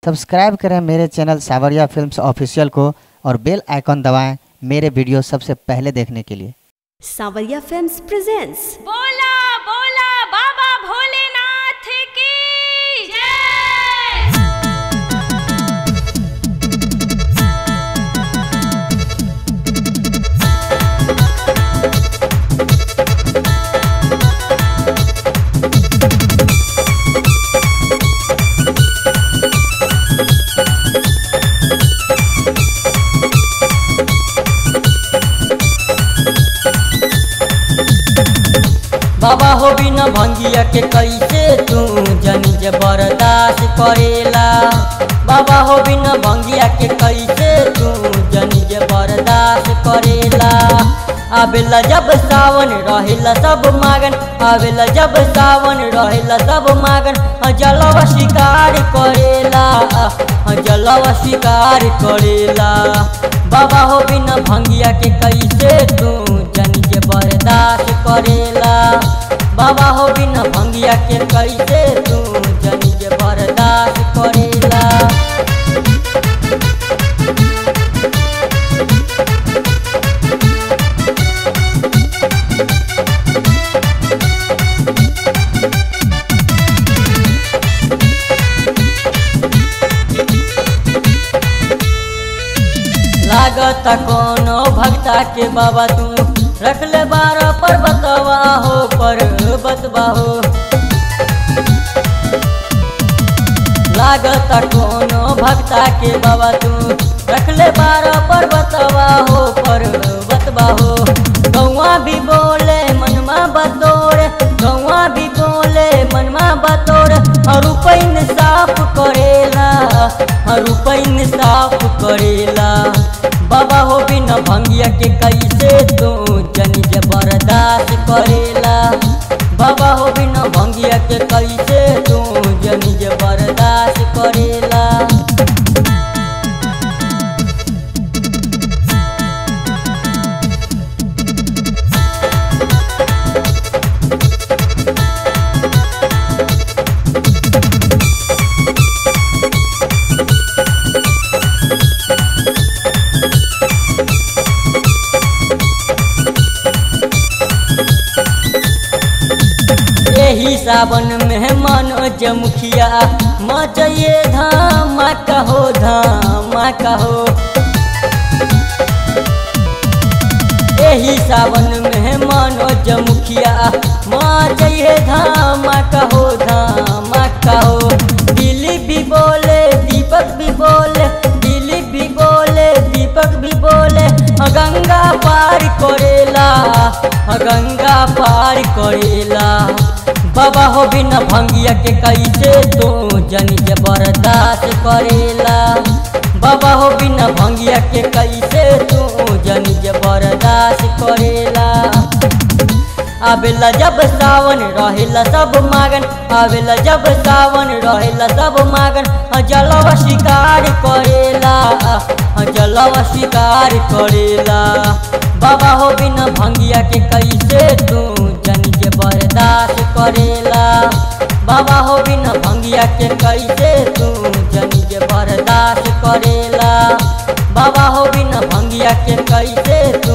Subscribe करें मेरे channel सावरिया फिल्म्स ऑफिशियल को और बेल आइकॉन दबाएं मेरे वीडियो सबसे पहले देखने के लिए। सावरिया फिल्म्स प्रेजेंट्स बोला बोला बाबा भोलेनाथ की जय। बाबा हो बिना भंगिया के कैसे तू जनी जे बर्दाश्त करेला। बाबा हो बिना भंगिया के कैसे तू जनी जे बर्दाश्त करेला। आवेला जब सावन रहेला सब मागन, आवेला जब सावन रहेला सब मागन। जलवा शिकार करेला, जलवा शिकार करेला। बाबा हो बिना भंगिया के कैसे तू जनी जे बर्दाश्त करेला। बाबा हो बिना भंगिया के कैसे तू जनी जे बर्दाश्त करेला। लागत कोनो भक्ता के बाबा तू रख ले 12 पर्वतवा हो पर्वतवा हो। लागत कोनो भक्ता के बाबा तू रख ले 12 पर्वतवा हो पर्वतवा हो। गौआ भी बोले मनमा बतोर, गौआ भी बोले मनमा बतोर। रुपैन साफ करेला, रुपैन साफ करेला। बाबा हो बिना भंगिया के कैसे तू जनी जे बर्दाश्त करेला। बाबा हो बिना भंगिया के कैसे तू जनी जे बर्दाश्त करेला। यही सावन में मनोज मुखिया मचये धामा कहो धामा कहो। यही सावन में मनोज मुखिया मचये धामा कहो धामा कहो। दिलीप भी बोले दीपक भी बोले, दिलीप भी बोले दीपक भी बोले। गंगा पार करेला, गंगा पार करेला। बाबा हो बिना भंगिया के कैसे तू जनी जे बर्दाश्त करेला। बाबा हो बिना भंगिया के कैसे तू जनी जे बर्दाश्त करेला। आवेला जब सावन रहेला सब मागन, आवेला जब सावन रहेला सब मागन। जलवा शिकार करेला, जलवा शिकार करेला। बाबा हो बिना भंगिया के कैसे तू जनी जे बर्दाश्त करेला। बाबा हो बिना भंगिया के कैसे तू जनी जे बर्दाश्त करेला। बाबा हो बिना भंगिया के कैसे तू